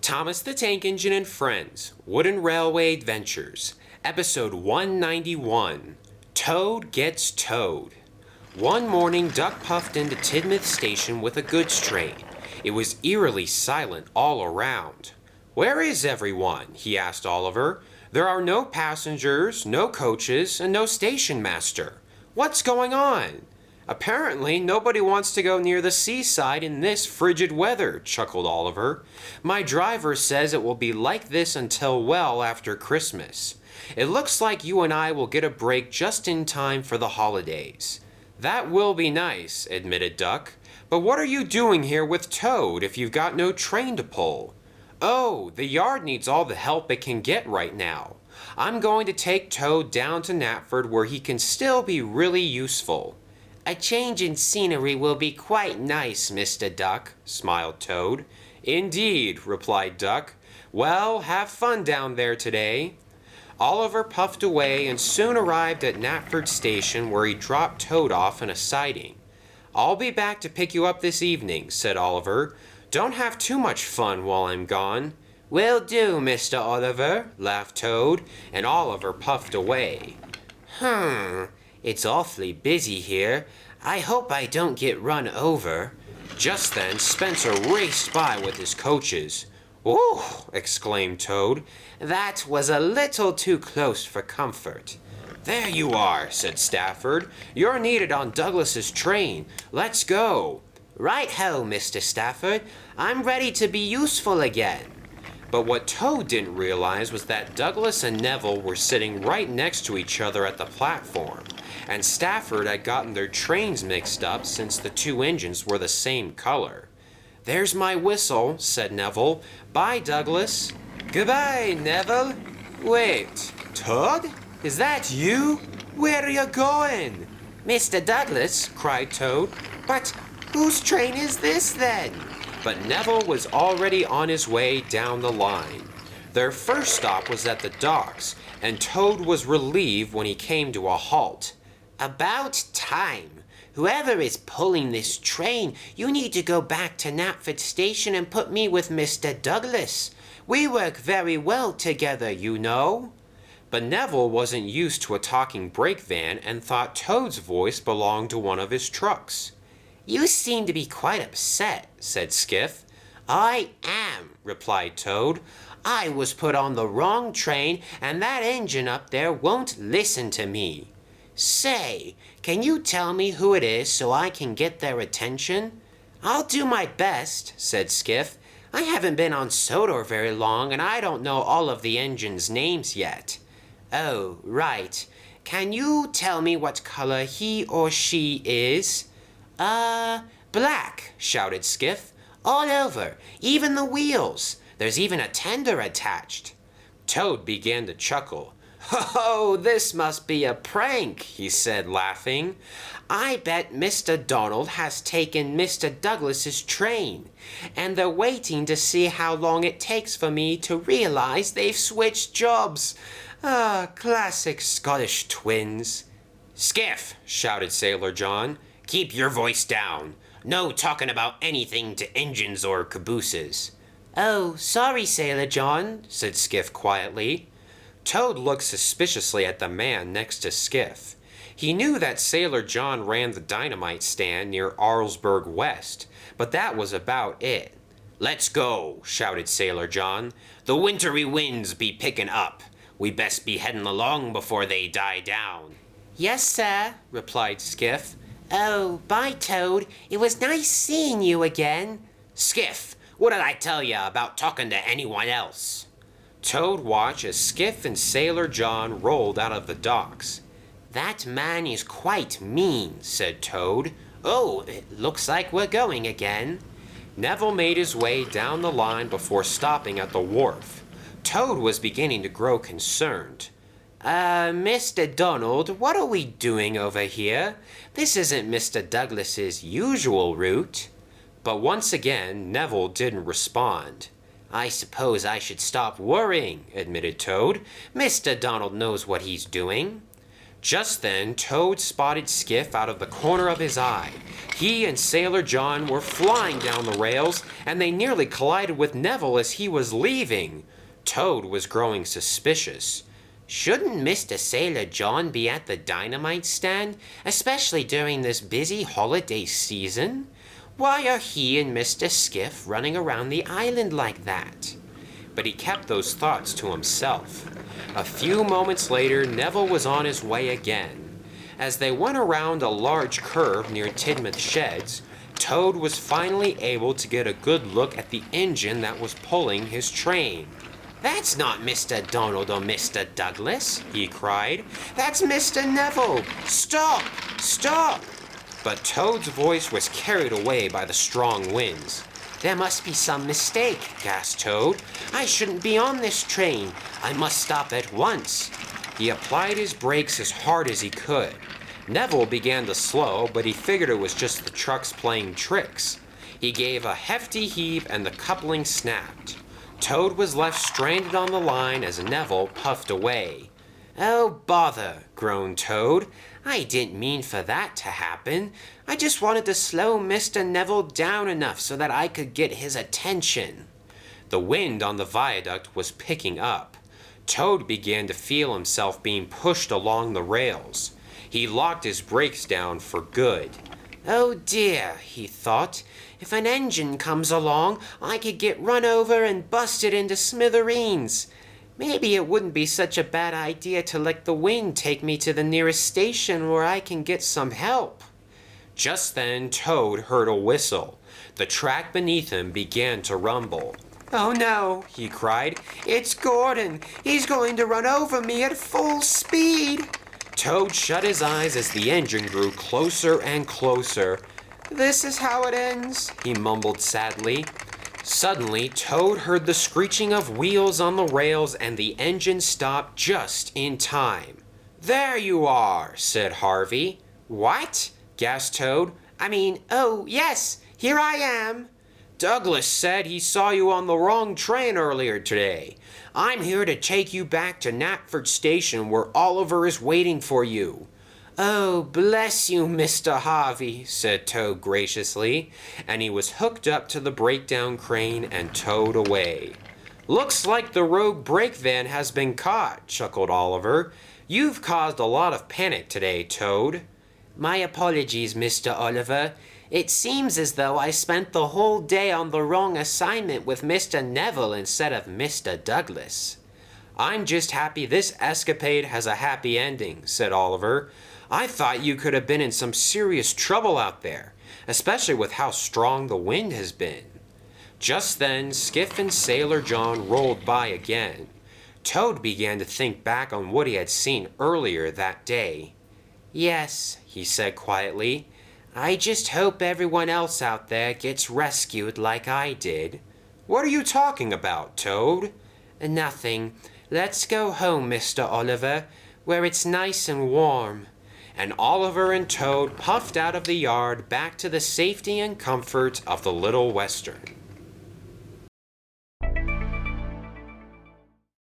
Thomas the Tank Engine and Friends, Wooden Railway Adventures, Episode 191, Toad Gets Towed. One morning, Duck puffed into Tidmouth Station with a goods train. It was eerily silent all around. "Where is everyone?" he asked Oliver. "There are no passengers, no coaches, and no station master. What's going on?" "Apparently, nobody wants to go near the seaside in this frigid weather," chuckled Oliver. "My driver says it will be like this until well after Christmas. It looks like you and I will get a break just in time for the holidays." "That will be nice," admitted Duck. "But what are you doing here with Toad if you've got no train to pull?" "Oh, the yard needs all the help it can get right now. I'm going to take Toad down to Knapford where he can still be really useful." "A change in scenery will be quite nice, Mr. Duck," smiled Toad. "Indeed," replied Duck. "Well, have fun down there today." Oliver puffed away and soon arrived at Knapford Station where he dropped Toad off in a siding. "I'll be back to pick you up this evening," said Oliver. "Don't have too much fun while I'm gone." "Will do, Mr. Oliver," laughed Toad, and Oliver puffed away. It's awfully busy here. I hope I don't get run over." Just then, Spencer raced by with his coaches. "Ooh!" exclaimed Toad. "That was a little too close for comfort." "There you are," said Stafford. "You're needed on Douglas's train. Let's go." "Right-ho, Mr. Stafford. I'm ready to be useful again." But what Toad didn't realize was that Douglas and Neville were sitting right next to each other at the platform, and Stafford had gotten their trains mixed up since the two engines were the same color. "There's my whistle," said Neville. "Bye, Douglas." "Goodbye, Neville." "Wait, Toad? Is that you? Where are you going?" "Mr. Douglas," cried Toad. "But whose train is this then?" But Neville was already on his way down the line. Their first stop was at the docks, and Toad was relieved when he came to a halt. "About time. Whoever is pulling this train, you need to go back to Knapford Station and put me with Mr. Douglas. We work very well together, you know." But Neville wasn't used to a talking brake van and thought Toad's voice belonged to one of his trucks. "You seem to be quite upset," said Skiff. "I am," replied Toad. "I was put on the wrong train, and that engine up there won't listen to me." "Say, can you tell me who it is so I can get their attention?" "I'll do my best," said Skiff. "I haven't been on Sodor very long, and I don't know all of the engines' names yet." "Oh, right. Can you tell me what color he or she is?" Black," shouted Skiff. "All over, even the wheels. There's even a tender attached." Toad began to chuckle. "Oh, this must be a prank," he said, laughing. "I bet Mr. Donald has taken Mr. Douglas's train, and they're waiting to see how long it takes for me to realize they've switched jobs. Classic Scottish twins." "Skiff," shouted Sailor John. "Keep your voice down. No talking about anything to engines or cabooses." "Oh, sorry, Sailor John," said Skiff quietly. Toad looked suspiciously at the man next to Skiff. He knew that Sailor John ran the dynamite stand near Arlesburg West, but that was about it. "Let's go," shouted Sailor John. "The wintry winds be picking up. We best be heading along before they die down." "Yes, sir," replied Skiff. "Oh, bye, Toad. It was nice seeing you again." "Skiff, what did I tell you about talking to anyone else?" Toad watched as Skiff and Sailor John rolled out of the docks. "That man is quite mean," said Toad. "Oh, it looks like we're going again." Neville made his way down the line before stopping at the wharf. Toad was beginning to grow concerned. Mr. Donald, what are we doing over here? This isn't Mr. Douglas's usual route." But once again, Neville didn't respond. "I suppose I should stop worrying," admitted Toad. "Mr. Donald knows what he's doing." Just then, Toad spotted Skiff out of the corner of his eye. He and Sailor John were flying down the rails, and they nearly collided with Neville as he was leaving. Toad was growing suspicious. Shouldn't Mr. Sailor John be at the dynamite stand, especially during this busy holiday season? Why are he and Mr. Skiff running around the island like that? But he kept those thoughts to himself. A few moments later, Neville was on his way again. As they went around a large curve near Tidmouth Sheds, Toad was finally able to get a good look at the engine that was pulling his train. "That's not Mr. Donald or Mr. Douglas," he cried. "That's Mr. Neville! Stop! Stop!" But Toad's voice was carried away by the strong winds. "There must be some mistake," gasped Toad. "I shouldn't be on this train. I must stop at once." He applied his brakes as hard as he could. Neville began to slow, but he figured it was just the trucks playing tricks. He gave a hefty heave and the coupling snapped. Toad was left stranded on the line as Neville puffed away. "Oh, bother," groaned Toad. "I didn't mean for that to happen. I just wanted to slow Mr. Neville down enough so that I could get his attention." The wind on the viaduct was picking up. Toad began to feel himself being pushed along the rails. He locked his brakes down for good. "Oh dear," he thought, "if an engine comes along, I could get run over and busted into smithereens. Maybe it wouldn't be such a bad idea to let the wind take me to the nearest station where I can get some help." Just then, Toad heard a whistle. The track beneath him began to rumble. "Oh no," he cried. "It's Gordon. He's going to run over me at full speed." Toad shut his eyes as the engine grew closer and closer. "This is how it ends," he mumbled sadly. Suddenly, Toad heard the screeching of wheels on the rails and the engine stopped just in time. "There you are," said Harvey. "What?" gasped Toad. "Oh, yes, here I am." "Douglas said he saw you on the wrong train earlier today. I'm here to take you back to Knapford Station where Oliver is waiting for you." "Oh, bless you, Mr. Harvey," said Toad graciously, and he was hooked up to the breakdown crane and towed away. "Looks like the rogue brake van has been caught," chuckled Oliver. "You've caused a lot of panic today, Toad." "My apologies, Mr. Oliver. It seems as though I spent the whole day on the wrong assignment with Mr. Neville instead of Mr. Douglas." "I'm just happy this escapade has a happy ending," said Oliver. "I thought you could have been in some serious trouble out there, especially with how strong the wind has been." Just then, Skiff and Sailor John rolled by again. Toad began to think back on what he had seen earlier that day. "Yes," he said quietly, "I just hope everyone else out there gets rescued like I did." "What are you talking about, Toad?" "Nothing. Let's go home, Mr. Oliver, where it's nice and warm." And Oliver and Toad puffed out of the yard back to the safety and comfort of the Little Western.